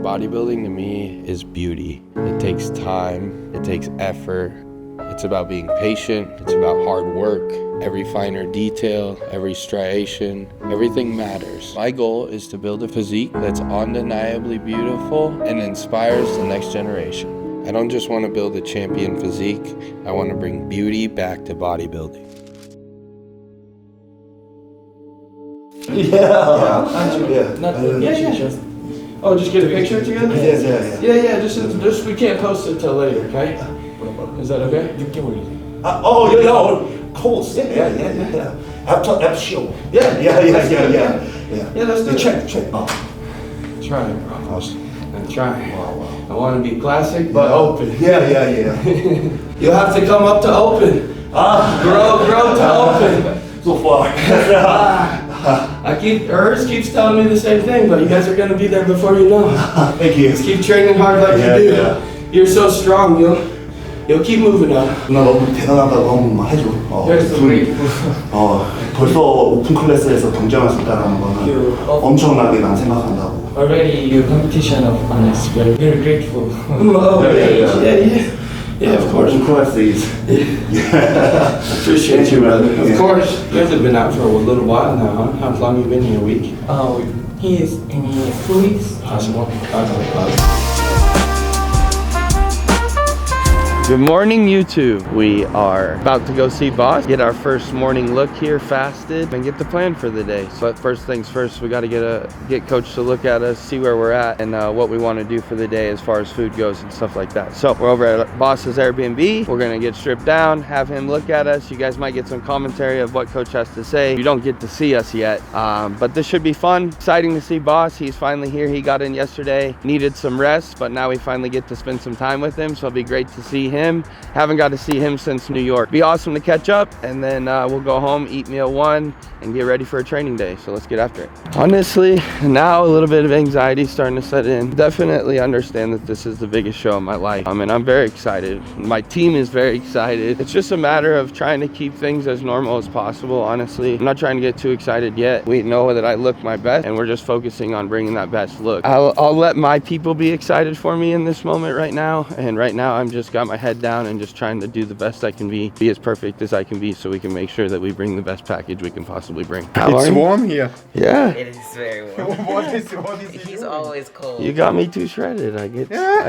Bodybuilding to me is beauty. It takes time, it takes effort. It's about being patient, it's about hard work. Every finer detail, every striation, everything matters. My goal is to build a physique that's undeniably beautiful and inspires the next generation. I don't just want to build a champion physique, I want to bring beauty back to bodybuilding. Oh, just get a picture together? Yeah, just we can't post it till later, okay? Is that okay? Course. Yeah. After show. Yeah, let's do it. Check. Try it, bro. Awesome. I'm trying. I want to be classic, but open. Yeah. You'll have to come up to open. Grow to open. So far. Hers keeps telling me the same thing, but you guys are gonna be there before you know. Thank you. Just keep training hard like you do. Yeah. You're so strong, you'll keep moving up. 나 너무 대단하다고 한 번만 해줘. 벌써 오픈 클래스에서 경쟁할 수 있다는 거는 엄청나게 난 생각한다고. Already your competition of honest, very grateful. Yeah, of course. Open class is. Appreciate you, brother. Of course. You guys have been out for a little while now, huh? How long have you been here? A week? He is in 2 weeks. Awesome. Good morning, YouTube. We are about to go see Boss, get our first morning look here, fasted, and get the plan for the day. But first things first, we got to get Coach to look at us, see where we're at, and what we want to do for the day as far as food goes and stuff like that. So we're over at Boss's Airbnb. We're gonna get stripped down, have him look at us. You guys might get some commentary of what Coach has to say. You don't get to see us yet, but this should be fun. Exciting to see Boss. He's finally here. He got in yesterday, needed some rest, but now we finally get to spend some time with him. So it'll be great to see him. Haven't got to see him since New York. Be awesome to catch up, and then we'll go home, eat meal 1, and get ready for a training day. So let's get after it. Honestly, now a little bit of anxiety starting to set in. Definitely understand that this is the biggest show of my life. And I'm very excited. My team is very excited. It's just a matter of trying to keep things as normal as possible, honestly. I'm not trying to get too excited yet. We know that I look my best, and we're just focusing on bringing that best look. I'll let my people be excited for me in this moment right now. And right now, I'm just got my head down and just trying to do the best I can be as perfect as I can be, so we can make sure that we bring the best package we can possibly bring. It's warm here. Yeah. It is very warm. What is He's always cold. You got me too shredded. I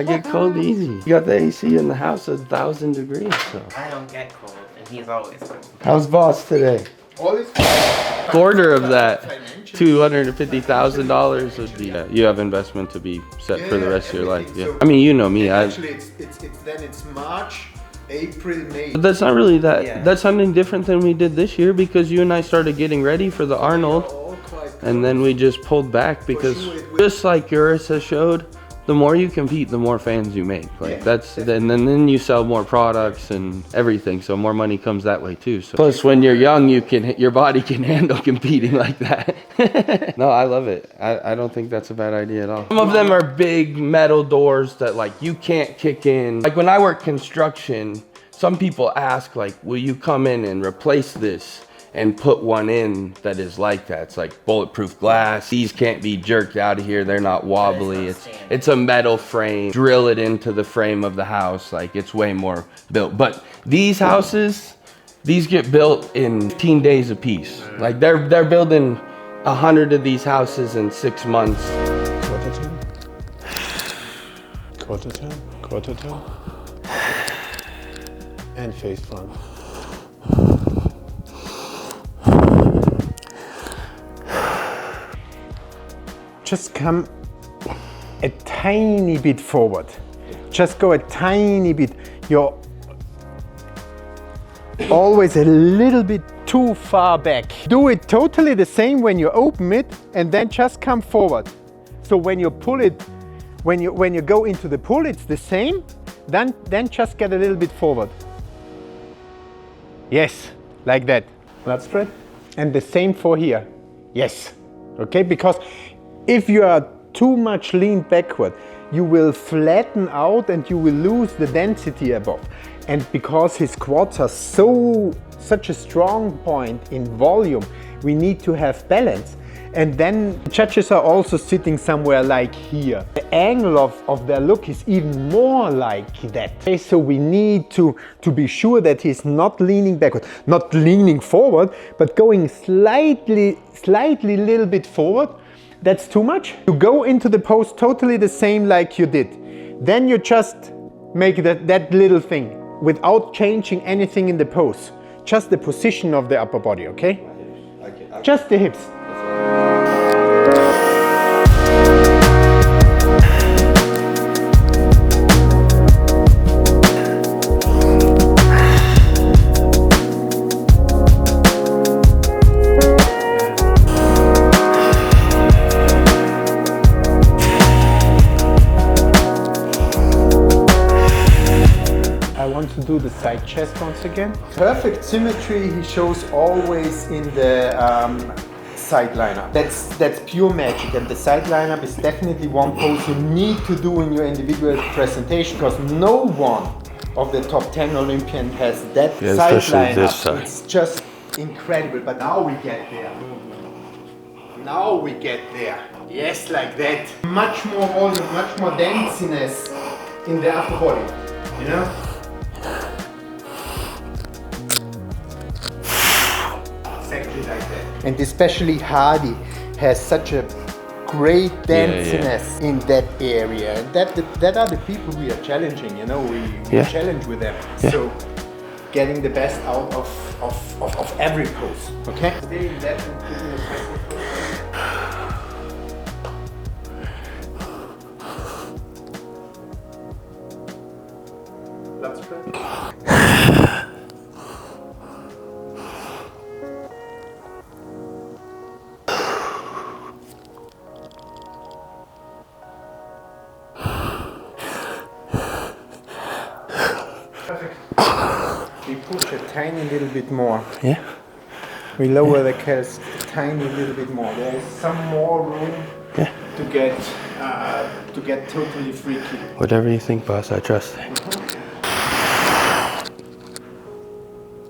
get cold easy. You got the AC in the house at 1,000 degrees. So. I don't get cold, and he's always cold. How's Boss today? Quarter of that, $250,000 would be. You have investment to be set for the rest of your life. Yeah. I mean, you know me. Actually, it's March, April, May. But that's not really that. Yeah. That's something different than we did this year, because you and I started getting ready for the Arnold, and then we just pulled back because just like yours has showed, the more you compete, the more fans you make. Like then you sell more products and everything, so more money comes that way too. So plus, when you're young, your body can handle competing like that. No, I love it. I don't think that's a bad idea at all. Some of them are big metal doors that like you can't kick in. Like when I work construction, some people ask like, will you come in and replace this and put one in that is like that? It's like bulletproof glass. These can't be jerked out of here. They're not wobbly. It's a metal frame. Drill it into the frame of the house. Like it's way more built. But these houses, these get built in 15 days a piece. Like they're building 100 of these houses in 6 months. Quarter turn. And face front. Just come a tiny bit forward. Just go a tiny bit. You're always a little bit too far back. Do it totally the same when you open it, and then just come forward. So when you pull it, when you go into the pull, it's the same. Then just get a little bit forward. Yes, like that. Lat spread. And the same for here. Yes. Okay, because if you are too much leaned backward, you will flatten out and you will lose the density above. And because his quads are such a strong point in volume, we need to have balance. And then judges are also sitting somewhere like here. The angle of their look is even more like that. Okay, so we need to be sure that he's not leaning backward, not leaning forward, but going slightly little bit forward. That's too much. You go into the pose totally the same like you did. Then you just make that little thing without changing anything in the pose. Just the position of the upper body, okay? Just the hips. To do the side chest once again. Perfect symmetry he shows always in the side lineup. That's pure magic, and the side lineup is definitely one pose you need to do in your individual presentation, because no one of the top 10 Olympian has that side lineup. It's just incredible. But now we get there. Now we get there. Yes, like that. Much more volume, much more denseness in the upper body. You know? Exactly like that. And especially Hardy has such a great denseness in that area. And that are the people we are challenging, you know, we challenge with them. So getting the best out of every pose, okay? Stay in that and put in a second pose. That's good. We push a tiny little bit more. Yeah. We lower the calves a tiny little bit more. There is some more room to get totally freaky. Whatever you think, boss. I trust.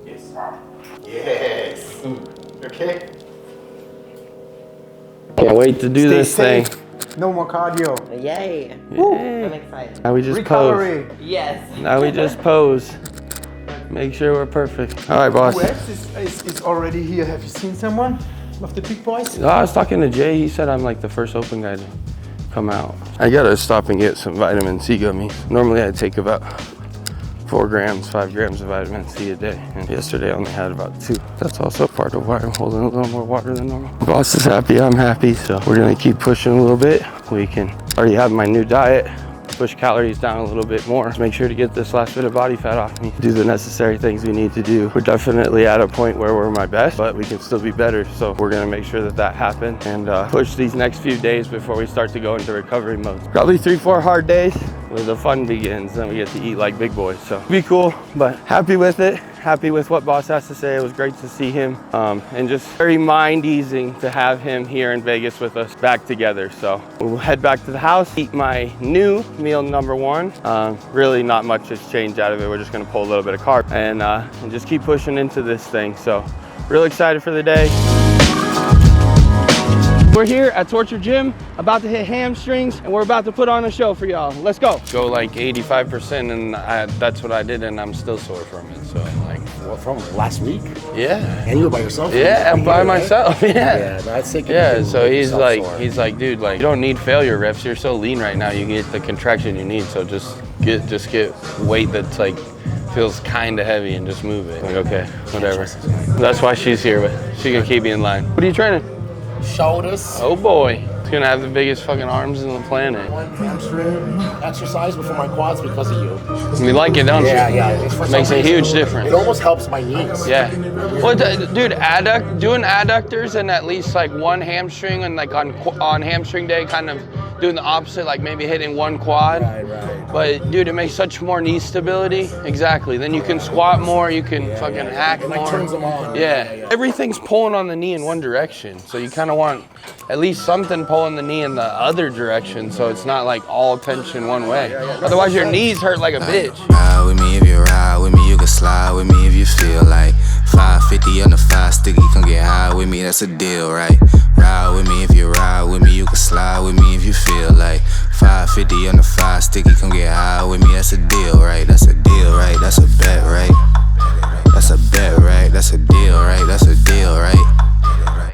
Yes. Yes. Okay. Can't wait to do this thing. No more cardio. Yay. Woo. I'm excited. Now we just Recovery. pose. Yes. Now we just pose. Make sure we're perfect. All right, boss. Who else is already here? Have you seen someone of the big boys? I was talking to Jay. He said I'm like the first open guy to come out. I gotta stop and get some vitamin C gummies. Normally I take about 4 grams, 5 grams of vitamin C a day. And yesterday I only had about 2. That's also part of why I'm holding a little more water than normal. Boss is happy, I'm happy. So we're gonna keep pushing a little bit. We can already have my new diet. Push calories down a little bit more. Just make sure to get this last bit of body fat off me. Do the necessary things we need to do. We're definitely at a point where we're my best, but we can still be better. So we're gonna make sure that happens and push these next few days before we start to go into recovery mode. Probably 3-4 hard days where the fun begins. Then we get to eat like big boys. So be cool, but happy with it. Happy with what boss has to say. It was great to see him and just very mind easing to have him here in Vegas with us back together. So we'll head back to the house, eat my new meal number 1. Really not much has changed out of it. We're just gonna pull a little bit of carb and just keep pushing into this thing. So really excited for the day. We're here at Torture Gym, about to hit hamstrings, and we're about to put on a show for y'all. Let's go. Go like 85%, and that's what I did, and I'm still sore from it. So like, Well, from last week? yeah. And you were by yourself? Yeah, I'm by myself. Yeah. Yeah, that's sick. Yeah, so he's like, dude, like, you don't need failure reps. You're so lean right now. You get the contraction you need. So just get weight that's like feels kind of heavy and just move it. Like, okay, whatever. That's why she's here, but she can keep me in line. What are you training? Shoulders. Oh boy, he's gonna have the biggest fucking arms in the planet. One hamstring exercise before my quads because of you. You like it, don't you? Yeah. Makes a huge difference. It almost helps my knees. Yeah. Well, dude, doing adductors and at least like one hamstring and like on hamstring day, kind of doing the opposite, like maybe hitting one quad. Right. But dude, it makes such more knee stability. Exactly. Then you can squat more. You can fucking hack It more. like turns them on. Yeah. Everything's pulling on the knee in one direction, so you kind of want at least something pulling the knee in the other direction, so it's not like all tension one way. Otherwise, your knees hurt like a bitch. Ride with me if you ride with me, you can slide with me if you feel like 550 on the 5 sticky, come get high with me, that's a deal, right? Ride with me if you ride with me, you can slide with me if you feel like 550 on the 5 sticky, come get high with me, that's a deal, right? That's a deal, right? That's a bet, right? That's a bet, right? That's a deal, right? That's a deal, right?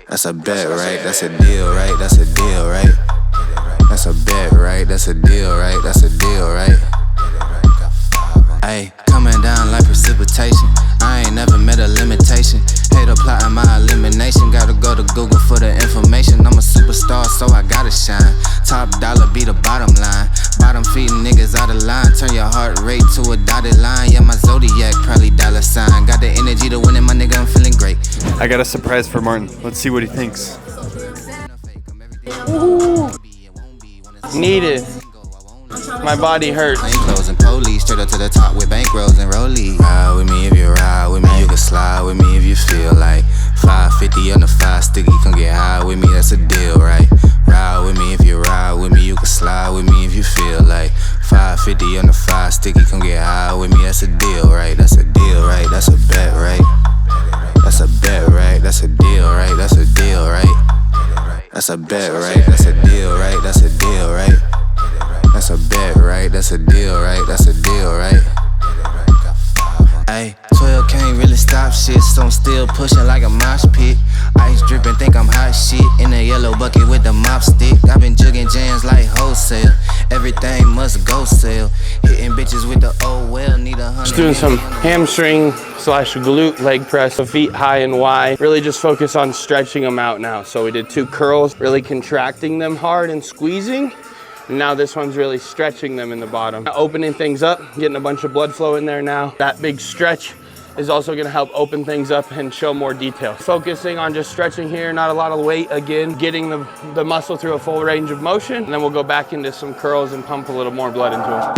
That's a bet, right? That's a deal, right? That's a deal, right? That's a bet, right? That's a deal, right? That's a deal, right? Ayy, coming down like precipitation. I ain't never met a limitation. Hate plotting my elimination. Gotta go to Google for the information. I'm a superstar, so I gotta shine. Top dollar be the bottom line. Bottom feeding niggas out of line. Turn your heart rate to a dotted line. Yeah, my zodiac probably dollar sign. Got the energy to win it, my nigga, I'm feeling great. I got a surprise for Martin. Let's see what he thinks. Needed. My body hurts. Plain clothes and police, straight up to the top with bankrolls and rollies. Ride with me if you ride with me, you can slide with me if you feel like 550 on the 5 sticky, come get high with me, that's a deal, right? Ride with me if you ride with me, you can slide with me if you feel like 550 on the 5 sticky, come get high with me, that's a deal, right? That's a deal, right? That's a bet, right? That's a bet, right? That's a deal, right? That's a deal, right? That's a bet, right? That's a deal, right? That's a deal, right? That's a bet, right? That's a deal, right? That's a deal, right? Ayy, 12 can't really stop shit, so I'm still pushing like a mosh pit. Ice dripping, think I'm hot shit. In a yellow bucket with the mop stick. I've been jugging jams like wholesale. Everything must go sell. Hitting bitches with the oh well, need 100. Just doing some hamstring / glute leg press, the feet high and wide. Really just focus on stretching them out now. So we did 2 curls, really contracting them hard and squeezing. And now this one's really stretching them in the bottom. Opening things up, getting a bunch of blood flow in there now. That big stretch is also gonna help open things up and show more detail. Focusing on just stretching here, not a lot of weight. Again, getting the muscle through a full range of motion. And then we'll go back into some curls and pump a little more blood into them.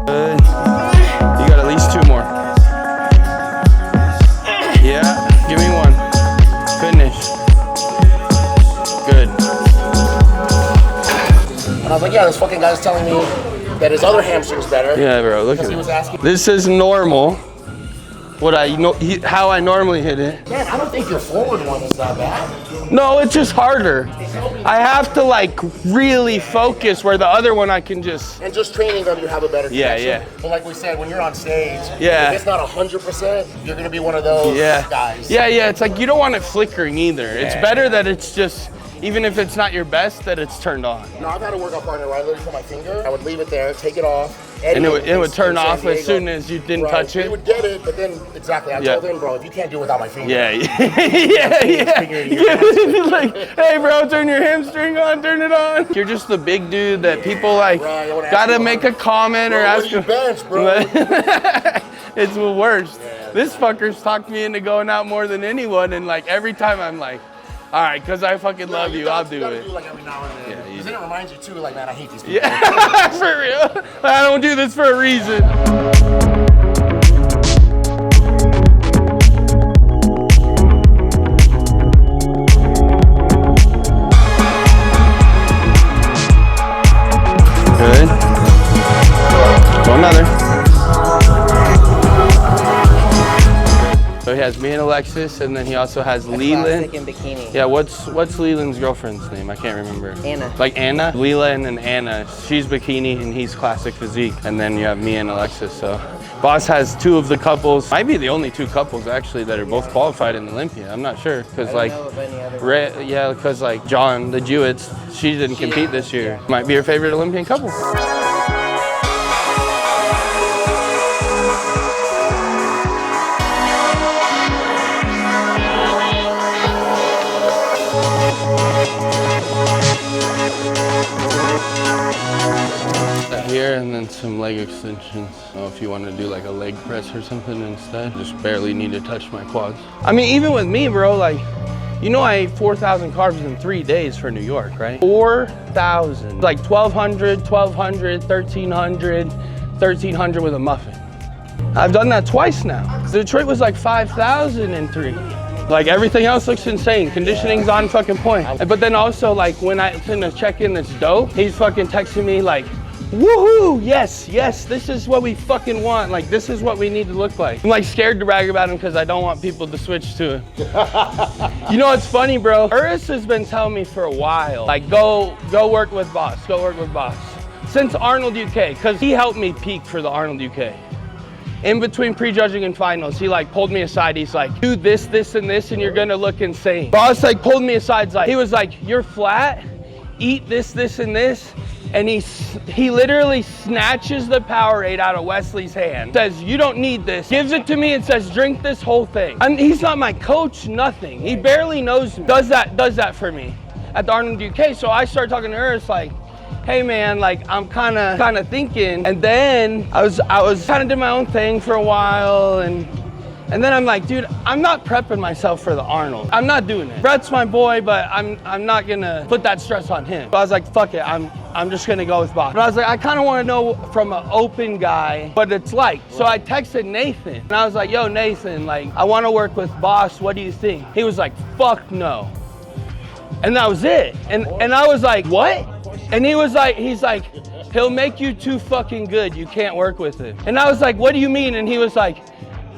Good. You got at least 2 more. Yeah, give me 1. Finish. Good. And I was like, yeah, this fucking guy's telling me that his other hamstring's better. Yeah, bro, look at He was asking. this. Is normal. What how I normally hit it. Man, I don't think your forward one is that bad. No, it's just harder. I have to like really focus where the other one I can just. And just training them, you have a better connection. Yeah. But like we said, when you're on stage, Yeah. if it's not 100%, you're gonna be one of those guys. Yeah, it's like you don't want it flickering either. It's better that it's just, even if it's not your best, that it's turned on. No, I've had a workout partner where I literally put my finger, I would leave it there, take it off, And it would turn off as soon as you didn't touch it. He would get it, but then exactly, I told him, bro, if you can't do it without my finger. Yeah. Like, hey, bro, turn your hamstring on, turn it on. You're just the big dude that people like gotta make a comment or ask you. Bench, bro. It's the worst. This fucker's talked me into going out more than anyone, and like every time I'm like, all right, because I fucking love you, I'll do it. Do like every now and then. Because then it reminds you too, like, man, I hate these people. Yeah, for real. I don't do this for a reason. Good. Go another. So he has me and Alexis, and then he also has Leland. Classic in bikini. Yeah, what's Leland's girlfriend's name? I can't remember. Anna. Like Anna? Leela and then Anna. She's bikini and he's classic physique. And then you have me and Alexis. So Boss has 2 of the couples. Might be the only 2 couples actually that are both qualified in Olympia. I'm not sure. Because like, because like John, the Jewett, she didn't compete this year. Might be her favorite Olympian couple. Here and then some leg extensions. So if you want to do like a leg press or something instead, just barely need to touch my quads. I mean, even with me, bro, like, you know, I ate 4,000 carbs in 3 days for New York, right? 4,000, like 1,200, 1,300, 1,300 with a muffin. I've done that twice now. Detroit was like 5,000 in 3. Like everything else looks insane. Conditioning's on fucking point. But then also like when I send a check-in that's dope, he's fucking texting me like, Woohoo! Yes, yes, this is what we fucking want. Like, this is what we need to look like. I'm like scared to brag about him because I don't want people to switch to him. You know what's funny, bro? Urs has been telling me for a while, like, go work with Boss, go work with Boss. Since Arnold UK, because he helped me peak for the Arnold UK. In between prejudging and finals, he like pulled me aside. He's like, do this, this, and this, and you're gonna look insane. Boss like pulled me aside. He was like, you're flat, eat this, this, and this. And he literally snatches the Powerade out of Wesley's hand, says, you don't need this, gives it to me and says, drink this whole thing. And he's not my coach, nothing. He barely knows me. Does that for me at the Arnold UK. So I started talking to her, it's like, hey man, like I'm kind of thinking. And then I was kind of doing my own thing for a while, and then I'm like, dude, I'm not prepping myself for the Arnold. I'm not doing it. Brett's my boy, but I'm not gonna put that stress on him. So I was like, fuck it, I'm just gonna go with Boss. But I was like, I kind of want to know from an open guy what it's like. So I texted Nathan, and I was like, yo, Nathan, like I want to work with Boss. What do you think? He was like, fuck no. And that was it. And I was like, what? And he's like, he'll make you too fucking good. You can't work with him. And I was like, what do you mean? And he was like,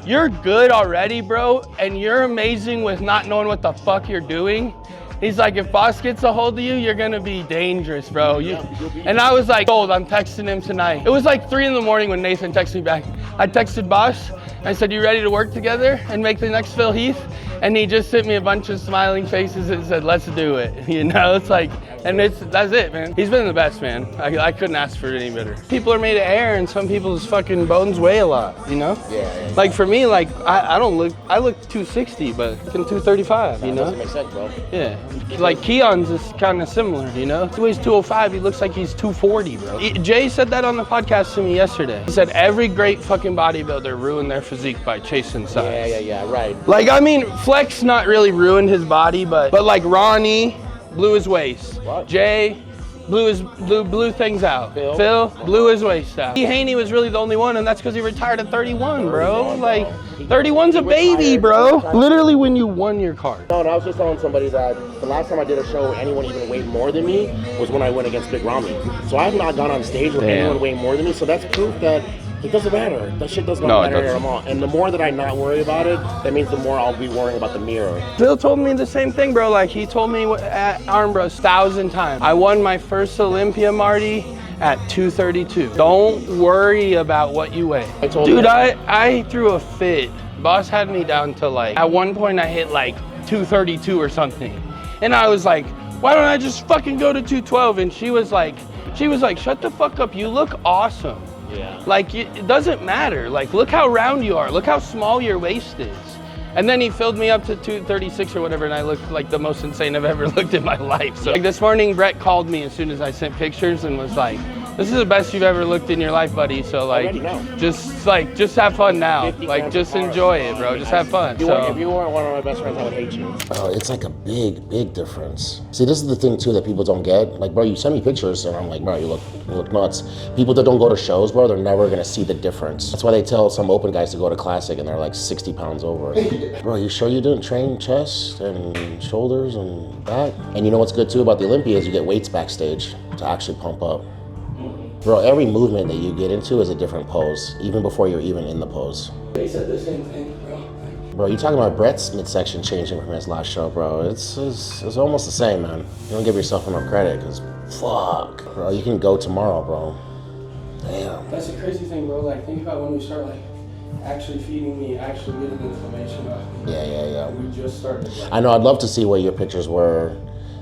you're good already, bro. And you're amazing with not knowing what the fuck you're doing. He's like, if Boss gets a hold of you, you're gonna be dangerous, bro. And I was like, gold, I'm texting him tonight. It was like 3 in the morning when Nathan texted me back. I texted Boss. I said, you ready to work together and make the next Phil Heath? And he just sent me a bunch of smiling faces and said, let's do it. You know, it's like, and that's it, man. He's been the best, man. I couldn't ask for it any better. People are made of air, and some people's fucking bones weigh a lot, you know? Yeah. Like for me, like I look 260, but I'm 235, you know? That doesn't make sense, bro. Yeah. Like Keon's is kind of similar, you know? He weighs 205, he looks like he's 240, bro. Jay said that on the podcast to me yesterday. He said every great fucking bodybuilder ruined their physique by chasing size. Yeah, right. Like, I mean, Flex not really ruined his body, but like Ronnie blew his waist. What? Jay blew things out. Phil blew his waist out. Haney was really the only one, and that's because he retired at 31, bro. Like, 31's a baby, bro. Literally when you won your card. No, and I was just telling somebody that the last time I did a show where anyone even weighed more than me was when I went against Big Ramy. So I have not gone on stage with anyone weighing more than me, so that's proof that it doesn't matter. That shit does not matter at all. And the more that I not worry about it, that means the more I'll be worrying about the mirror. Phil told me the same thing, bro. Like, he told me at Armbros 1,000 times. I won my first Olympia, Marty, at 232. Don't worry about what you weigh. Dude, I threw a fit. Boss had me down to like, at one point I hit like 232 or something. And I was like, why don't I just fucking go to 212? And she was like, shut the fuck up. You look awesome. Yeah. Like, it doesn't matter. Like, look how round you are. Look how small your waist is. And then he filled me up to 236 or whatever, and I looked like the most insane I've ever looked in my life. So like this morning, Brett called me as soon as I sent pictures and was like, this is the best you've ever looked in your life, buddy. So like, just have fun now. Like, just enjoy it, bro. Just have fun. If you weren't one of my best friends, I would hate you. Oh, it's like a big difference. See, this is the thing too that people don't get. Like, bro, you send me pictures and I'm like, bro, you look nuts. People that don't go to shows, bro, they're never gonna see the difference. That's why they tell some open guys to go to Classic and they're like 60 pounds over. Bro, you sure you didn't train chest and shoulders and back? And you know what's good too about the Olympia is you get weights backstage to actually pump up. Bro, every movement that you get into is a different pose, even before you're even in the pose. They said the same thing, bro. Bro, you talking about Brett's midsection changing from his last show, bro. It's almost the same, man. You don't give yourself enough credit, because fuck. Bro, you can go tomorrow, bro. Damn. That's the crazy thing, bro. Like, think about when we start, like, actually feeding me, actually getting inflammation out of me. Yeah. We just started. Like, I know, I'd love to see what your pictures were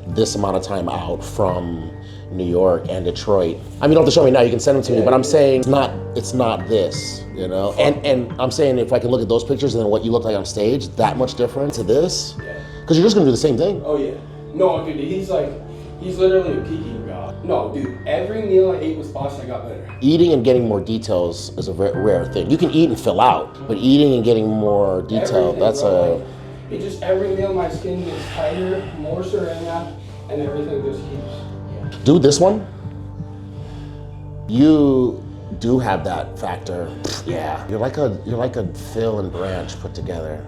this amount of time out from New York and Detroit. I mean, you don't have to show me now, you can send them to me, but I'm saying it's not this, you know? And I'm saying if I can look at those pictures and then what you look like on stage, that much different to this? Because you're just gonna do the same thing. Oh yeah. No, dude, he's literally a peaking god. No, dude, every meal I ate with Boss, I got better. Eating and getting more details is a very rare thing. You can eat and fill out, but eating and getting more detail, that's It just, every meal my skin gets tighter, more serena, and everything just keeps. Dude, this one, you do have that factor. Yeah, you're like a Phil and Branch put together.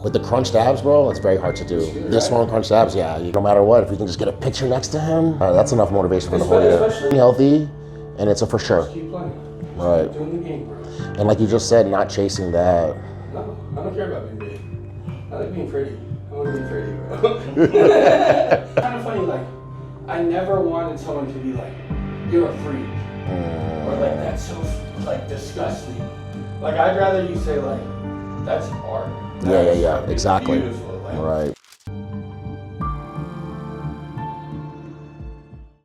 With the crunched abs, bro, it's very hard to do. This one, crunched abs, yeah, no matter what, if you can just get a picture next to him, that's enough motivation for the whole year. Being healthy And it's a for sure. Keep playing. Right. Doing the game, bro. And like you just said, not chasing that. No, I don't care about being big. I like being pretty. I want to be pretty, bro. Kind of funny, like, I never wanted someone to be like, you're a freak. Or like, that's so, like, disgusting. Like, I'd rather you say, like, that's art. Yeah, exactly. Beautiful. Like, right.